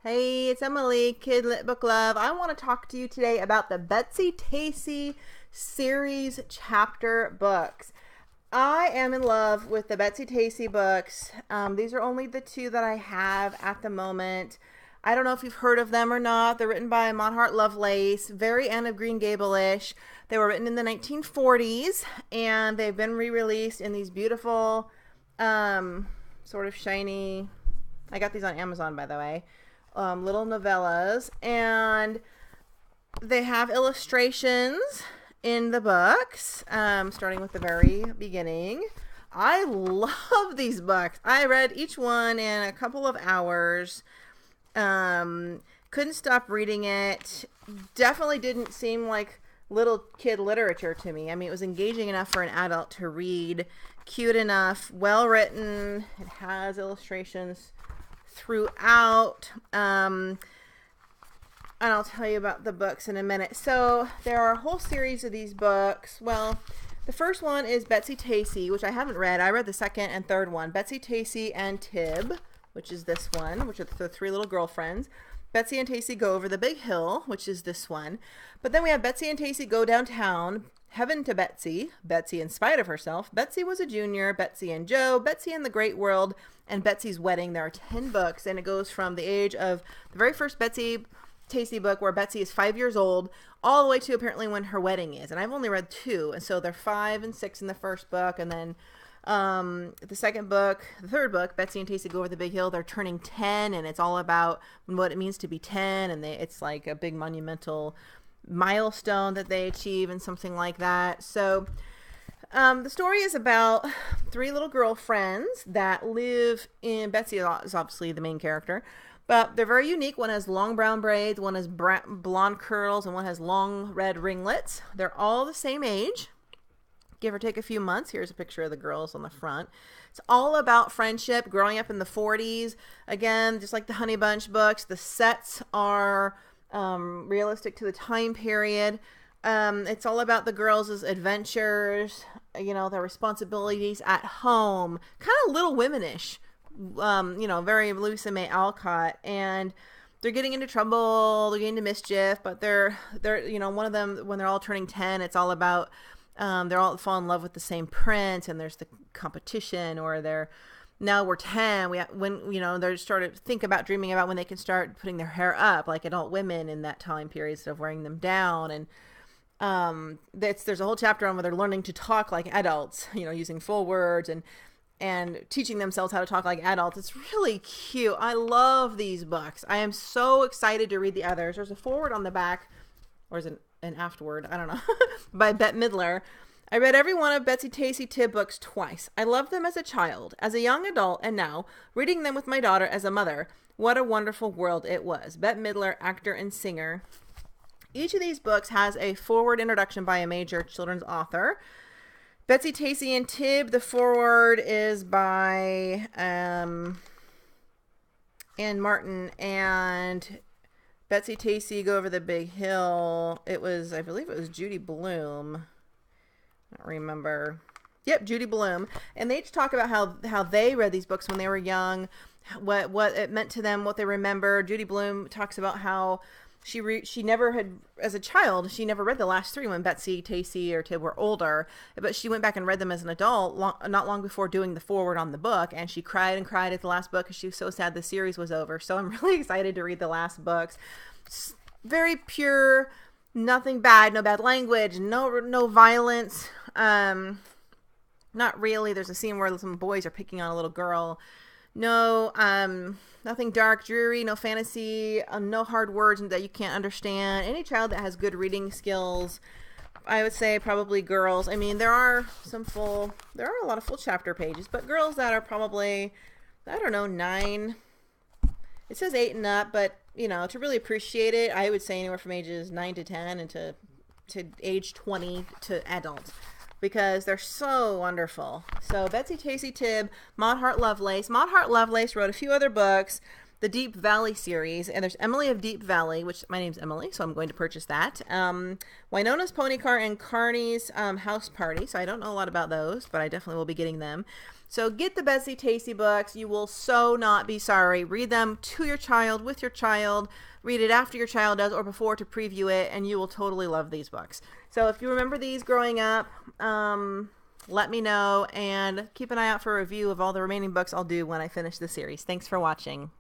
Hey, it's Emily, Kid Lit Book Love. I want to talk to you today about the Betsy-Tacy series chapter books. I am in love with the Betsy-Tacy books. These are only the two that I have at the moment. I don't know if you've heard of them or not. They're written by Hart Lovelace, very Anne of Green Gables-ish. They were written in the 1940s, and they've been re-released in these beautiful, sort of shiny. I got these on Amazon, by the way. Little novellas, and they have illustrations in the books, starting with the very beginning. I love these books. I read each one in a couple of hours. Couldn't stop reading it. Definitely didn't seem like little kid literature to me. I mean, it was engaging enough for an adult to read, cute enough, well written. It has illustrations throughout, and I'll tell you about the books in a minute. So there are a whole series of these books. Well, the first one is Betsy-Tacy, which I haven't read. I read the second and third one. Betsy-Tacy and Tib, which is this one, which are the three little girlfriends. Betsy and Tacy go over the big hill, which is this one. But then we have Betsy and Tacy go downtown. Heaven to Betsy, Betsy in spite of herself, Betsy was a junior, Betsy and Joe, Betsy in the Great World, and Betsy's Wedding. There are 10 books, and it goes from the age of the very first Betsy-Tacy book, where Betsy is 5 years old, all the way to apparently when her wedding is. And I've only read 2, and so they're 5 and 6 in the first book, and then the second book, the third book, Betsy and Tacy go over the big hill. They're turning 10, and it's all about what it means to be 10, and it's like a big monumental milestone that they achieve and something like that. So the story is about 3 little girlfriends that live in, Betsy is obviously the main character, but they're very unique. One has long brown braids, one has blonde curls, and one has long red ringlets. They're all the same age, give or take a few months. Here's a picture of the girls on the front. It's all about friendship, growing up in the 40s. Again, just like the Honey Bunch books, the sets are realistic to the time period. It's all about the girls' adventures, their responsibilities at home, kind of Little Womenish, very Louisa May Alcott, and they're getting into trouble, they're getting into mischief, but they're one of them, when they're all turning 10, it's all about they're all fall in love with the same prince, and there's the competition, or now we're 10, they're started dreaming about when they can start putting their hair up like adult women in that time period instead of wearing them down. And there's a whole chapter on where they're learning to talk like adults, using full words and teaching themselves how to talk like adults. It's really cute. I love these books. I am so excited to read the others. There's a foreword on the back, or is it an afterword? I don't know. By Bette Midler. I read every one of Betsy-Tacy Tib books twice. I loved them as a child, as a young adult, and now, reading them with my daughter as a mother. What a wonderful world it was. Bette Midler, actor and singer. Each of these books has a forward introduction by a major children's author. Betsy-Tacy and Tib, the forward is by Anne Martin, and Betsy-Tacy Go Over the Big Hill, I believe it was Judy Blume. I don't remember. Yep, Judy Blume. And they each talk about how they read these books when they were young, what it meant to them, what they remember. Judy Blume talks about how she never had, as a child, she never read the last 3 when Betsy, Tacy, or Tib were older, but she went back and read them as an adult not long before doing the foreword on the book, and she cried and cried at the last book because she was so sad the series was over. So I'm really excited to read the last books. It's very pure, nothing bad, no bad language, no violence. Not really. There's a scene where some boys are picking on a little girl. No, nothing dark, dreary, no fantasy, no hard words that you can't understand. Any child that has good reading skills, I would say probably girls. I mean, there are a lot of full chapter pages, but girls that are probably, 9. It says 8 and up, but to really appreciate it, I would say anywhere from ages 9 to 10 and to age 20 to adults, because they're so wonderful. So Betsy-Tacy Tib, Hart Lovelace. Hart Lovelace wrote a few other books, the Deep Valley series, and there's Emily of Deep Valley, which my name's Emily, so I'm going to purchase that. Wynona's Pony Car and Carney's House Party, so I don't know a lot about those, but I definitely will be getting them. So get the Betsy-Tacy books. You will so not be sorry. Read them to your child, with your child. Read it after your child does or before to preview it, and you will totally love these books. So if you remember these growing up, let me know, and keep an eye out for a review of all the remaining books I'll do when I finish the series. Thanks for watching.